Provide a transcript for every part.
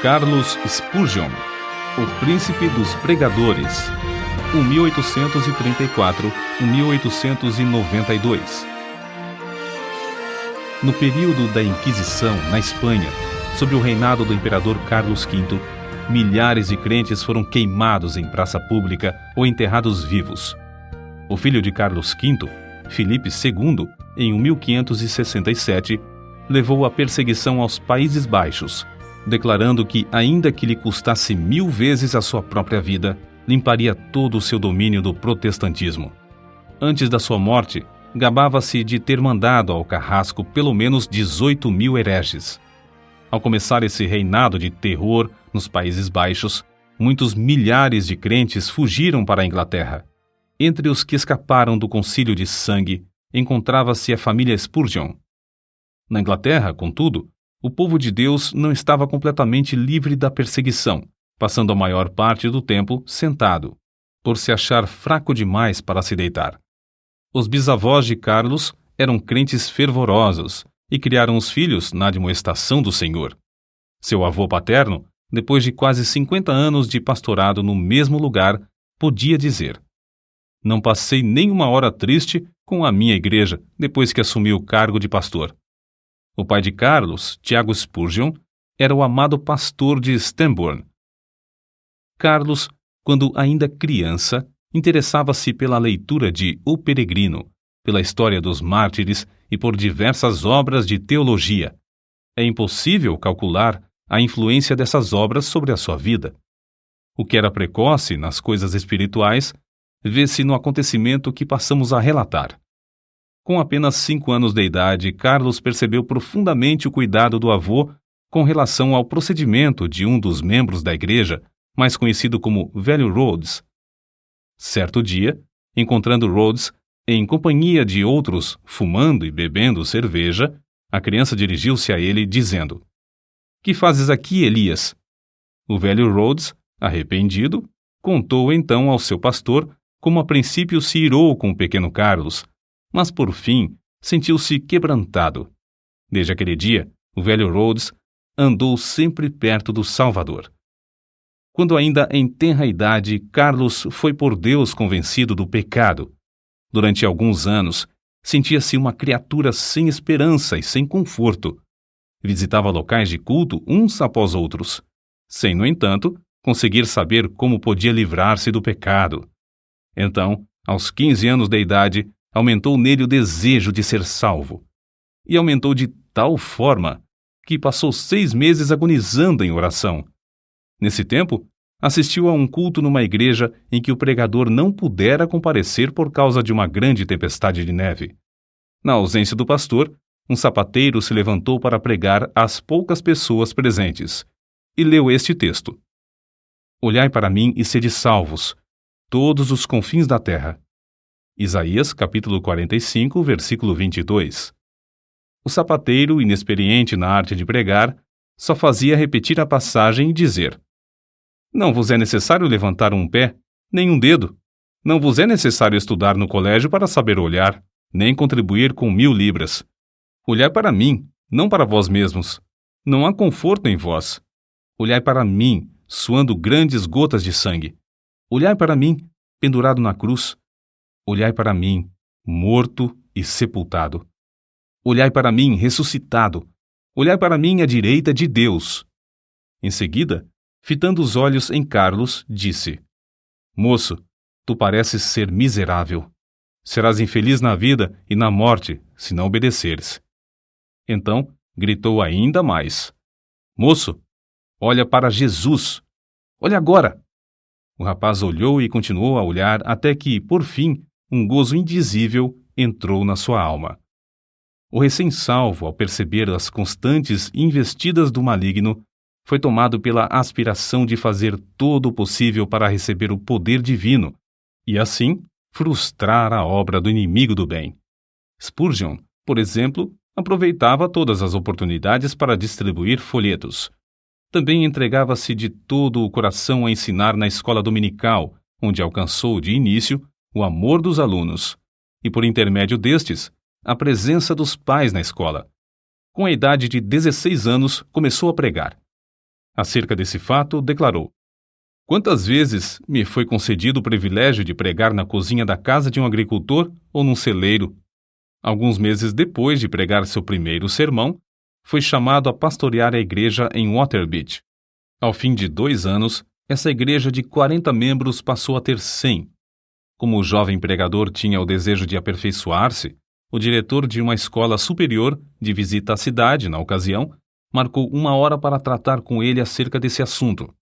Carlos Spurgeon, o príncipe dos pregadores, 1834-1892. No período da Inquisição, na Espanha, sob o reinado do imperador Carlos V, milhares de crentes foram queimados em praça pública ou enterrados vivos. O filho de Carlos V, Filipe II, em 1567, levou a perseguição aos Países Baixos, declarando que, ainda que lhe custasse 1000 vezes a sua própria vida, limparia todo o seu domínio do protestantismo. Antes da sua morte, gabava-se de ter mandado ao carrasco pelo menos 18.000 hereges. Ao começar esse reinado de terror nos Países Baixos, muitos milhares de crentes fugiram para a Inglaterra. Entre os que escaparam do Concílio de Sangue, encontrava-se a família Spurgeon. Na Inglaterra, contudo, o povo de Deus não estava completamente livre da perseguição, passando a maior parte do tempo sentado, por se achar fraco demais para se deitar. Os bisavós de Carlos eram crentes fervorosos e criaram os filhos na admoestação do Senhor. Seu avô paterno, depois de quase 50 anos de pastorado no mesmo lugar, podia dizer: "Não passei nem uma hora triste com a minha igreja depois que assumi o cargo de pastor." O pai de Carlos, Tiago Spurgeon, era o amado pastor de Stambourne. Carlos, quando ainda criança, interessava-se pela leitura de O Peregrino, pela história dos mártires e por diversas obras de teologia. É impossível calcular a influência dessas obras sobre a sua vida. O que era precoce nas coisas espirituais vê-se no acontecimento que passamos a relatar. Com apenas 5 anos de idade, Carlos percebeu profundamente o cuidado do avô com relação ao procedimento de um dos membros da igreja, mais conhecido como Velho Rhodes. Certo dia, encontrando Rhodes em companhia de outros fumando e bebendo cerveja, a criança dirigiu-se a ele dizendo: "Que fazes aqui, Elias?" O velho Rhodes, arrependido, contou então ao seu pastor como a princípio se irou com o pequeno Carlos, mas por fim sentiu-se quebrantado. Desde aquele dia, o velho Rhodes andou sempre perto do Salvador. Quando ainda em tenra idade, Carlos foi por Deus convencido do pecado. Durante alguns anos, sentia-se uma criatura sem esperança e sem conforto. Visitava locais de culto uns após outros, sem, no entanto, conseguir saber como podia livrar-se do pecado. Então, aos 15 anos de idade, aumentou nele o desejo de ser salvo. E aumentou de tal forma que passou 6 meses agonizando em oração. Nesse tempo, assistiu a um culto numa igreja em que o pregador não pudera comparecer por causa de uma grande tempestade de neve. Na ausência do pastor, um sapateiro se levantou para pregar às poucas pessoas presentes e leu este texto: "Olhai para mim e sede salvos, todos os confins da terra." Isaías, capítulo 45, versículo 22. O sapateiro, inexperiente na arte de pregar, só fazia repetir a passagem e dizer: "Não vos é necessário levantar um pé, nem um dedo. Não vos é necessário estudar no colégio para saber olhar, nem contribuir com 1000 libras. Olhai para mim, não para vós mesmos. Não há conforto em vós. Olhai para mim, suando grandes gotas de sangue. Olhai para mim, pendurado na cruz. Olhai para mim, morto e sepultado. Olhai para mim, ressuscitado. Olhai para mim à direita de Deus." Em seguida, fitando os olhos em Carlos, disse: "Moço, tu pareces ser miserável. Serás infeliz na vida e na morte, se não obedeceres." Então, gritou ainda mais: "Moço, olha para Jesus. Olha agora." O rapaz olhou e continuou a olhar até que, por fim, um gozo indizível entrou na sua alma. O recém-salvo, ao perceber as constantes investidas do maligno, foi tomado pela aspiração de fazer todo o possível para receber o poder divino e, assim, frustrar a obra do inimigo do bem. Spurgeon, por exemplo, aproveitava todas as oportunidades para distribuir folhetos. Também entregava-se de todo o coração a ensinar na escola dominical, onde alcançou de início o amor dos alunos e, por intermédio destes, a presença dos pais na escola. Com a idade de 16 anos, começou a pregar. Acerca desse fato, declarou: "Quantas vezes me foi concedido o privilégio de pregar na cozinha da casa de um agricultor ou num celeiro? Alguns meses depois de pregar seu primeiro sermão, foi chamado a pastorear a igreja em Waterbeach. Ao fim de 2 anos, essa igreja de 40 membros passou a ter 100. Como o jovem pregador tinha o desejo de aperfeiçoar-se, o diretor de uma escola superior, de visita à cidade na ocasião, marcou 1 hora para tratar com ele acerca desse assunto.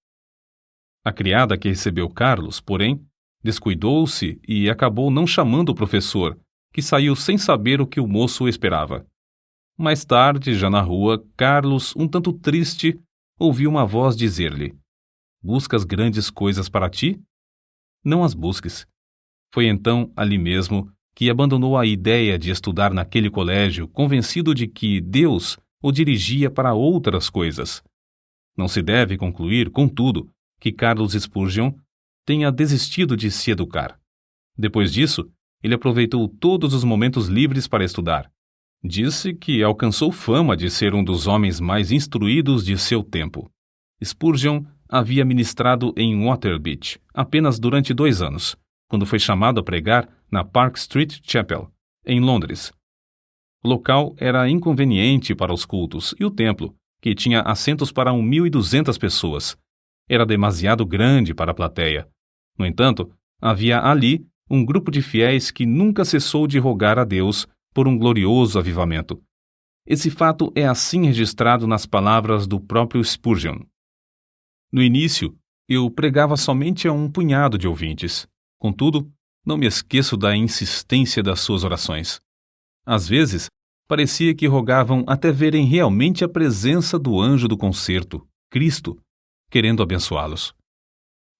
A criada que recebeu Carlos, porém, descuidou-se e acabou não chamando o professor, que saiu sem saber o que o moço esperava. Mais tarde, já na rua, Carlos, um tanto triste, ouviu uma voz dizer-lhe: "Buscas grandes coisas para ti? Não as busques." Foi então, ali mesmo, que abandonou a ideia de estudar naquele colégio, convencido de que Deus o dirigia para outras coisas. Não se deve concluir, contudo, que Carlos Spurgeon tenha desistido de se educar. Depois disso, ele aproveitou todos os momentos livres para estudar. Disse que alcançou fama de ser um dos homens mais instruídos de seu tempo. Spurgeon havia ministrado em Waterbeach apenas durante 2 anos, quando foi chamado a pregar na Park Street Chapel, em Londres. O local era inconveniente para os cultos e o templo, que tinha assentos para 1.200 pessoas, era demasiado grande para a plateia. No entanto, havia ali um grupo de fiéis que nunca cessou de rogar a Deus por um glorioso avivamento. Esse fato é assim registrado nas palavras do próprio Spurgeon. No início, eu pregava somente a um punhado de ouvintes. Contudo, não me esqueço da insistência das suas orações. Às vezes, parecia que rogavam até verem realmente a presença do anjo do concerto, Cristo, querendo abençoá-los.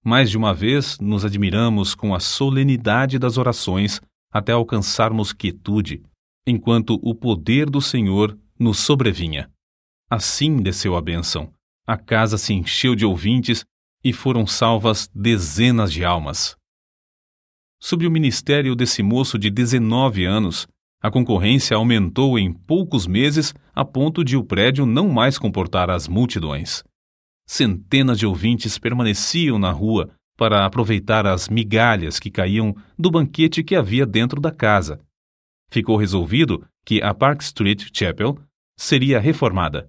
Mais de uma vez nos admiramos com a solenidade das orações até alcançarmos quietude, enquanto o poder do Senhor nos sobrevinha. Assim desceu a bênção. A casa se encheu de ouvintes e foram salvas dezenas de almas. Sob o ministério desse moço de 19 anos, a concorrência aumentou em poucos meses a ponto de o prédio não mais comportar as multidões. Centenas de ouvintes permaneciam na rua para aproveitar as migalhas que caíam do banquete que havia dentro da casa. Ficou resolvido que a Park Street Chapel seria reformada.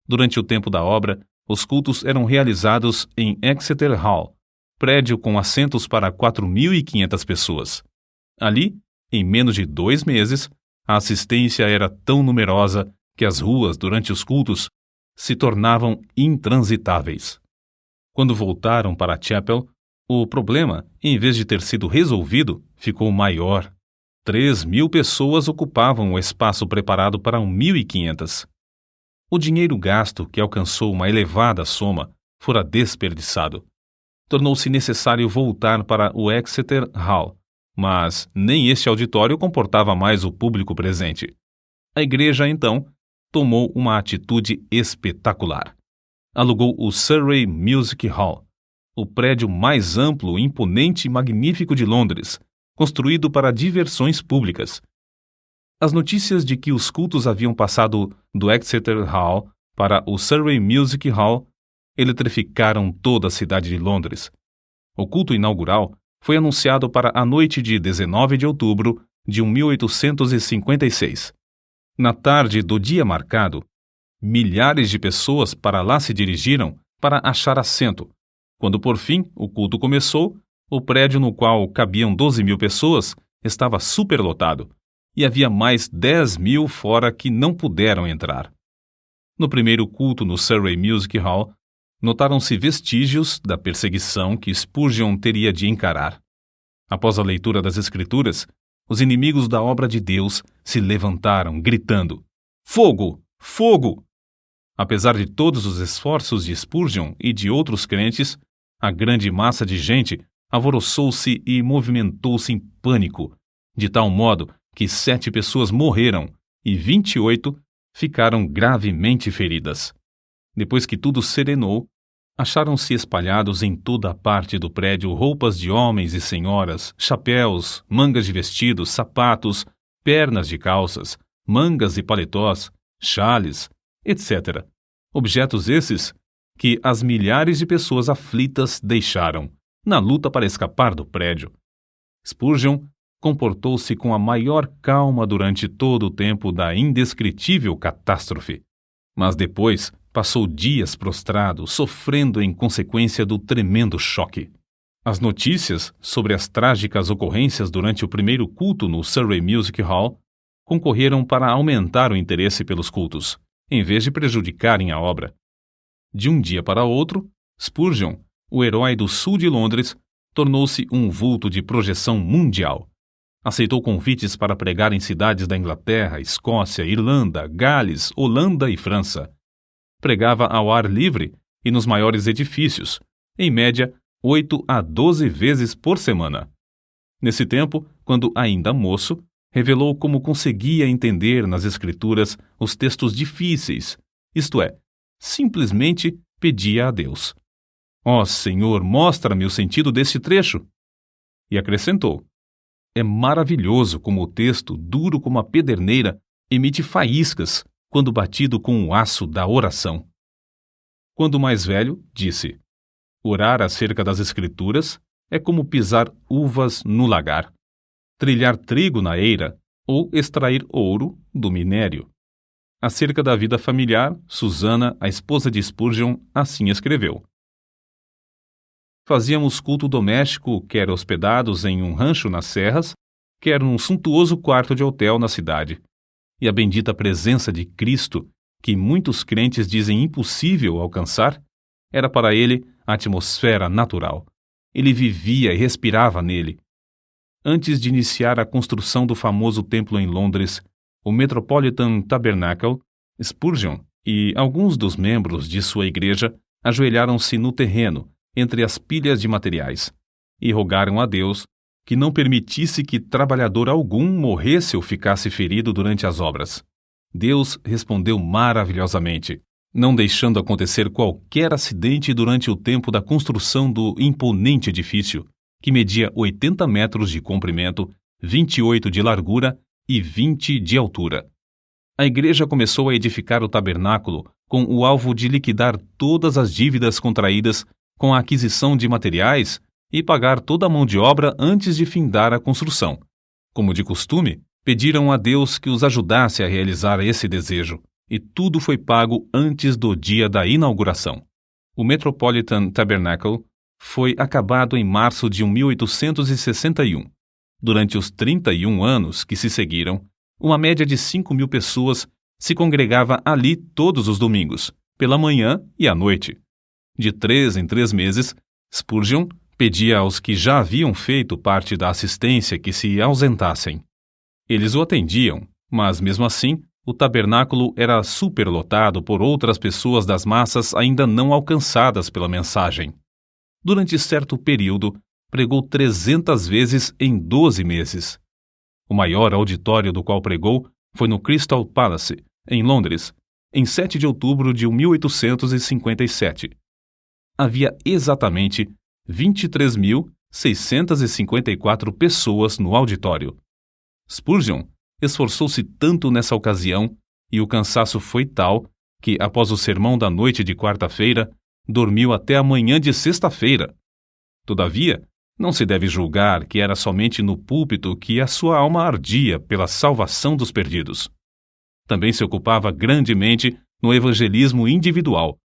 Durante o tempo da obra, os cultos eram realizados em Exeter Hall, prédio com assentos para 4.500 pessoas. Ali, em menos de 2 meses, a assistência era tão numerosa que as ruas, durante os cultos, se tornavam intransitáveis. Quando voltaram para a Chapel, o problema, em vez de ter sido resolvido, ficou maior. 3.000 pessoas ocupavam o espaço preparado para 1.500. O dinheiro gasto, que alcançou uma elevada soma, fora desperdiçado. Tornou-se necessário voltar para o Exeter Hall, mas nem este auditório comportava mais o público presente. A igreja, então, tomou uma atitude espetacular. Alugou o Surrey Music Hall, o prédio mais amplo, imponente e magnífico de Londres, construído para diversões públicas. As notícias de que os cultos haviam passado do Exeter Hall para o Surrey Music Hall eletrificaram toda a cidade de Londres. O culto inaugural foi anunciado para a noite de 19 de outubro de 1856. Na tarde do dia marcado, milhares de pessoas para lá se dirigiram para achar assento. Quando por fim o culto começou, o prédio no qual cabiam 12.000 pessoas estava superlotado e havia mais 10.000 fora que não puderam entrar. No primeiro culto no Surrey Music Hall, notaram-se vestígios da perseguição que Spurgeon teria de encarar. Após a leitura das Escrituras, os inimigos da obra de Deus se levantaram, gritando: "Fogo! Fogo!" Apesar de todos os esforços de Spurgeon e de outros crentes, a grande massa de gente alvoroçou-se e movimentou-se em pânico, de tal modo que 7 pessoas morreram e 28 ficaram gravemente feridas. Depois que tudo serenou, acharam-se espalhados em toda a parte do prédio roupas de homens e senhoras, chapéus, mangas de vestidos, sapatos, pernas de calças, mangas e paletós, chales, etc. Objetos esses que as milhares de pessoas aflitas deixaram, na luta para escapar do prédio. Spurgeon comportou-se com a maior calma durante todo o tempo da indescritível catástrofe, mas depois passou dias prostrado, sofrendo em consequência do tremendo choque. As notícias sobre as trágicas ocorrências durante o primeiro culto no Surrey Music Hall concorreram para aumentar o interesse pelos cultos, em vez de prejudicarem a obra. De um dia para outro, Spurgeon, o herói do sul de Londres, tornou-se um vulto de projeção mundial. Aceitou convites para pregar em cidades da Inglaterra, Escócia, Irlanda, Gales, Holanda e França. Pregava ao ar livre e nos maiores edifícios, em média 8 a 12 vezes por semana. Nesse tempo, quando ainda moço, revelou como conseguia entender nas Escrituras os textos difíceis, isto é, simplesmente pedia a Deus: "Ó Senhor, mostra-me o sentido deste trecho." E acrescentou: "É maravilhoso como o texto, duro como a pederneira, emite faíscas quando batido com o aço da oração." Quando mais velho, disse: "Orar acerca das Escrituras é como pisar uvas no lagar, trilhar trigo na eira ou extrair ouro do minério." Acerca da vida familiar, Susana, a esposa de Spurgeon, assim escreveu: "Fazíamos culto doméstico, quer hospedados em um rancho nas serras, quer num suntuoso quarto de hotel na cidade. E a bendita presença de Cristo, que muitos crentes dizem impossível alcançar, era para ele a atmosfera natural. Ele vivia e respirava nele. Antes de iniciar a construção do famoso templo em Londres, o Metropolitan Tabernacle, Spurgeon e alguns dos membros de sua igreja ajoelharam-se no terreno, entre as pilhas de materiais, e rogaram a Deus que não permitisse que trabalhador algum morresse ou ficasse ferido durante as obras. Deus respondeu maravilhosamente, não deixando acontecer qualquer acidente durante o tempo da construção do imponente edifício, que media 80 metros de comprimento, 28 de largura e 20 de altura. A igreja começou a edificar o tabernáculo com o alvo de liquidar todas as dívidas contraídas com a aquisição de materiais e pagar toda a mão de obra antes de findar a construção. Como de costume, pediram a Deus que os ajudasse a realizar esse desejo, e tudo foi pago antes do dia da inauguração. O Metropolitan Tabernacle foi acabado em março de 1861. Durante os 31 anos que se seguiram, uma média de 5.000 pessoas se congregava ali todos os domingos, pela manhã e à noite. De 3 em 3 meses, Spurgeon pedia aos que já haviam feito parte da assistência que se ausentassem. Eles o atendiam, mas mesmo assim, o tabernáculo era superlotado por outras pessoas das massas ainda não alcançadas pela mensagem. Durante certo período, pregou 300 vezes em 12 meses. O maior auditório do qual pregou foi no Crystal Palace, em Londres, em 7 de outubro de 1857. Havia exatamente 23.654 pessoas no auditório. Spurgeon esforçou-se tanto nessa ocasião e o cansaço foi tal que, após o sermão da noite de quarta-feira, dormiu até a manhã de sexta-feira. Todavia, não se deve julgar que era somente no púlpito que a sua alma ardia pela salvação dos perdidos. Também se ocupava grandemente no evangelismo individual.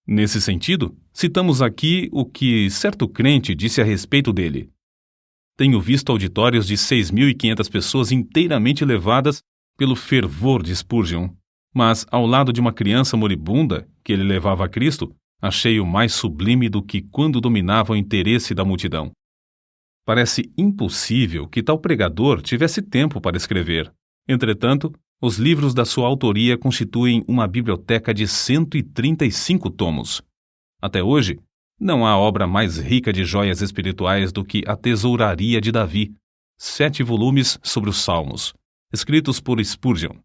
Nesse sentido, citamos aqui o que certo crente disse a respeito dele. Tenho visto auditórios de 6.500 pessoas inteiramente levadas pelo fervor de Spurgeon, mas ao lado de uma criança moribunda que ele levava a Cristo, achei-o mais sublime do que quando dominava o interesse da multidão. Parece impossível que tal pregador tivesse tempo para escrever. Entretanto, os livros da sua autoria constituem uma biblioteca de 135 tomos. Até hoje, não há obra mais rica de joias espirituais do que A Tesouraria de Davi, 7 volumes sobre os Salmos, escritos por Spurgeon.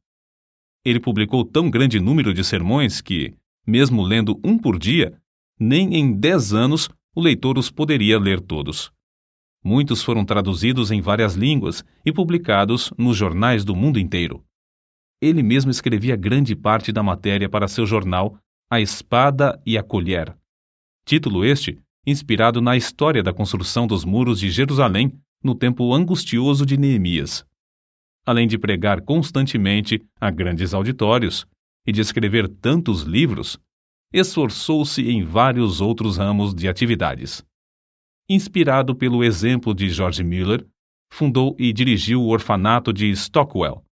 Ele publicou tão grande número de sermões que, mesmo lendo um por dia, nem em 10 anos o leitor os poderia ler todos. Muitos foram traduzidos em várias línguas e publicados nos jornais do mundo inteiro. Ele mesmo escrevia grande parte da matéria para seu jornal, A Espada e a Colher. Título este inspirado na história da construção dos muros de Jerusalém no tempo angustioso de Neemias. Além de pregar constantemente a grandes auditórios e de escrever tantos livros, esforçou-se em vários outros ramos de atividades. Inspirado pelo exemplo de George Mueller, fundou e dirigiu o orfanato de Stockwell.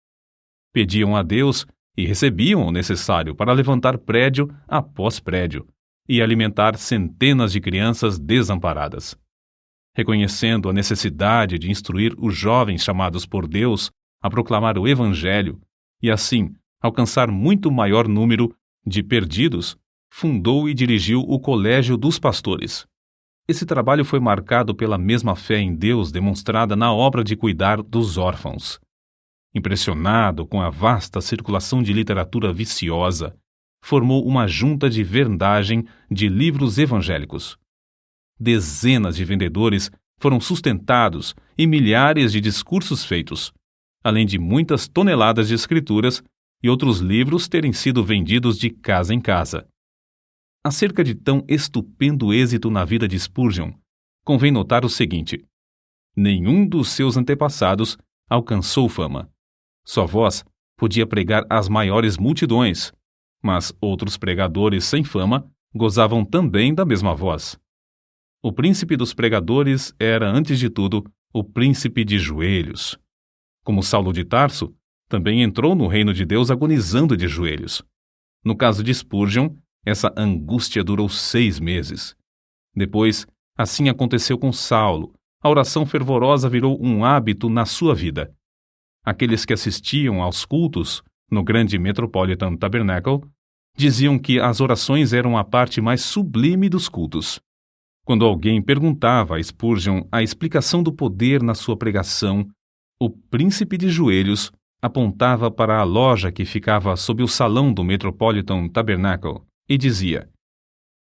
Pediam a Deus e recebiam o necessário para levantar prédio após prédio e alimentar centenas de crianças desamparadas. Reconhecendo a necessidade de instruir os jovens chamados por Deus a proclamar o Evangelho e, assim, alcançar muito maior número de perdidos, fundou e dirigiu o Colégio dos Pastores. Esse trabalho foi marcado pela mesma fé em Deus demonstrada na obra de cuidar dos órfãos. Impressionado com a vasta circulação de literatura viciosa, formou uma junta de vendagem de livros evangélicos. Dezenas de vendedores foram sustentados e milhares de discursos feitos, além de muitas toneladas de escrituras e outros livros terem sido vendidos de casa em casa. Acerca de tão estupendo êxito na vida de Spurgeon, convém notar o seguinte: nenhum dos seus antepassados alcançou fama. Sua voz podia pregar às maiores multidões, mas outros pregadores sem fama gozavam também da mesma voz. O príncipe dos pregadores era, antes de tudo, o príncipe de joelhos. Como Saulo de Tarso, também entrou no reino de Deus agonizando de joelhos. No caso de Spurgeon, essa angústia durou 6 meses. Depois, assim aconteceu com Saulo. A oração fervorosa virou um hábito na sua vida. Aqueles que assistiam aos cultos no grande Metropolitan Tabernacle diziam que as orações eram a parte mais sublime dos cultos. Quando alguém perguntava a Spurgeon a explicação do poder na sua pregação, o príncipe de joelhos apontava para a loja que ficava sob o salão do Metropolitan Tabernacle e dizia: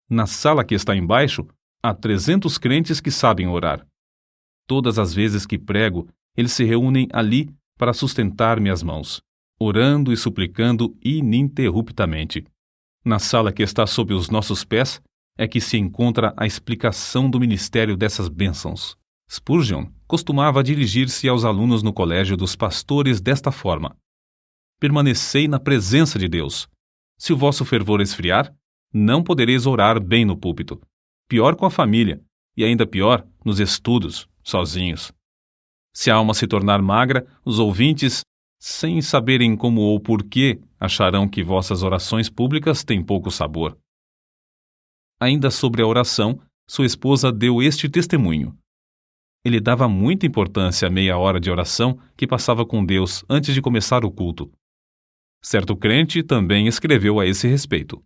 na sala que está embaixo, há 300 crentes que sabem orar. Todas as vezes que prego, eles se reúnem ali para sustentar minhas mãos, orando e suplicando ininterruptamente. Na sala que está sob os nossos pés é que se encontra a explicação do ministério dessas bênçãos. Spurgeon costumava dirigir-se aos alunos no colégio dos pastores desta forma: permanecei na presença de Deus. Se o vosso fervor esfriar, não podereis orar bem no púlpito. Pior com a família, e ainda pior nos estudos, sozinhos. Se a alma se tornar magra, os ouvintes, sem saberem como ou porquê, acharão que vossas orações públicas têm pouco sabor. Ainda sobre a oração, sua esposa deu este testemunho: ele dava muita importância à meia hora de oração que passava com Deus antes de começar o culto. Certo crente também escreveu a esse respeito: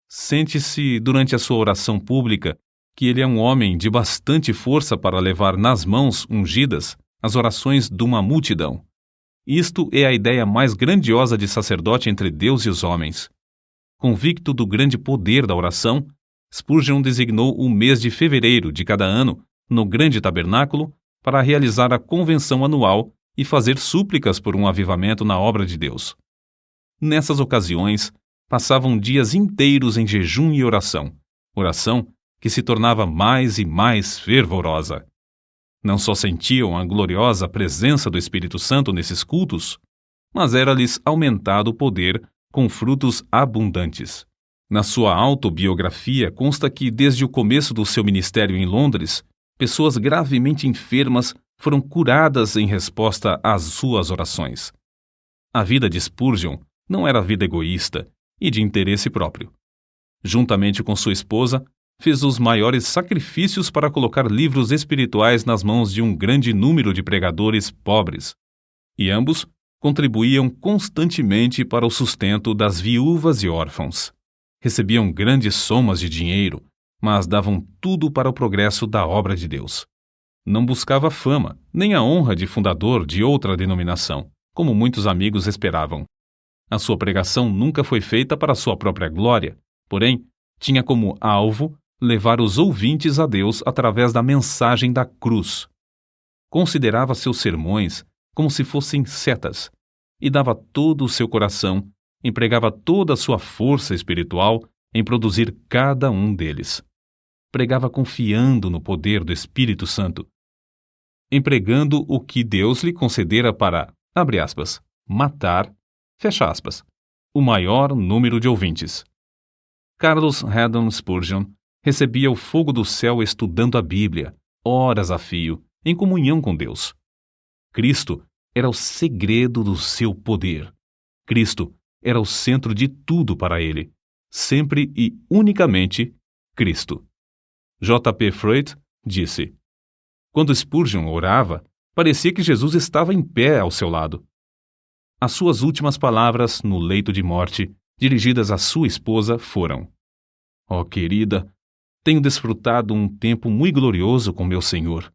sente-se durante a sua oração pública que ele é um homem de bastante força para levar nas mãos ungidas as orações de uma multidão. Isto é a ideia mais grandiosa de sacerdote entre Deus e os homens. Convicto do grande poder da oração, Spurgeon designou o mês de fevereiro de cada ano no grande tabernáculo para realizar a convenção anual e fazer súplicas por um avivamento na obra de Deus. Nessas ocasiões, passavam dias inteiros em jejum e oração que se tornava mais e mais fervorosa. Não só sentiam a gloriosa presença do Espírito Santo nesses cultos, mas era-lhes aumentado o poder com frutos abundantes. Na sua autobiografia consta que, desde o começo do seu ministério em Londres, pessoas gravemente enfermas foram curadas em resposta às suas orações. A vida de Spurgeon não era vida egoísta e de interesse próprio. Juntamente com sua esposa, fez os maiores sacrifícios para colocar livros espirituais nas mãos de um grande número de pregadores pobres, e ambos contribuíam constantemente para o sustento das viúvas e órfãos. Recebiam grandes somas de dinheiro, mas davam tudo para o progresso da obra de Deus. Não buscava fama, nem a honra de fundador de outra denominação, como muitos amigos esperavam. A sua pregação nunca foi feita para sua própria glória, porém, tinha como alvo levar os ouvintes a Deus através da mensagem da cruz. Considerava seus sermões como se fossem setas e dava todo o seu coração empregava toda a sua força espiritual em produzir cada um deles. Pregava confiando no poder do Espírito Santo, empregando o que Deus lhe concedera para, abre aspas, matar, fecha aspas, o maior número de ouvintes. Charles Haddon Spurgeon recebia o fogo do céu estudando a Bíblia, horas a fio, em comunhão com Deus. Cristo era o segredo do seu poder. Cristo era o centro de tudo para ele. Sempre e unicamente Cristo. J.P. Freud disse: quando Spurgeon orava, parecia que Jesus estava em pé ao seu lado. As suas últimas palavras no leito de morte, dirigidas à sua esposa, foram: ó querida, tenho desfrutado um tempo muito glorioso com meu Senhor.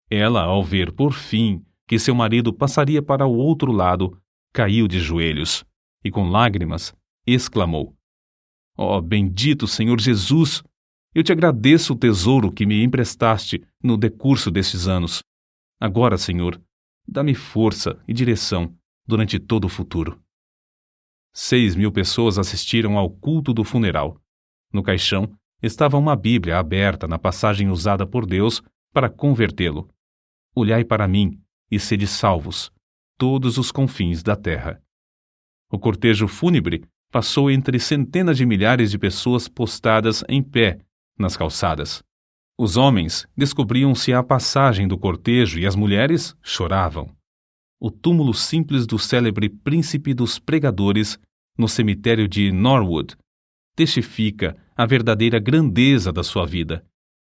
Ela, ao ver, por fim, que seu marido passaria para o outro lado, caiu de joelhos e, com lágrimas, exclamou: ó bendito Senhor Jesus! Eu te agradeço o tesouro que me emprestaste no decurso destes anos. Agora, Senhor, dá-me força e direção durante todo o futuro. 6.000 pessoas assistiram ao culto do funeral. No caixão estava uma Bíblia aberta na passagem usada por Deus para convertê-lo. Olhai para mim e sede salvos, todos os confins da terra. O cortejo fúnebre passou entre centenas de milhares de pessoas postadas em pé nas calçadas. Os homens descobriam-se à passagem do cortejo e as mulheres choravam. O túmulo simples do célebre príncipe dos pregadores no cemitério de Norwood testifica a verdadeira grandeza da sua vida.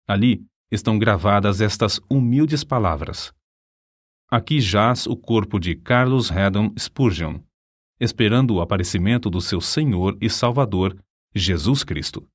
Ali estão gravadas estas humildes palavras: aqui jaz o corpo de Charles Haddon Spurgeon, esperando o aparecimento do seu Senhor e Salvador, Jesus Cristo.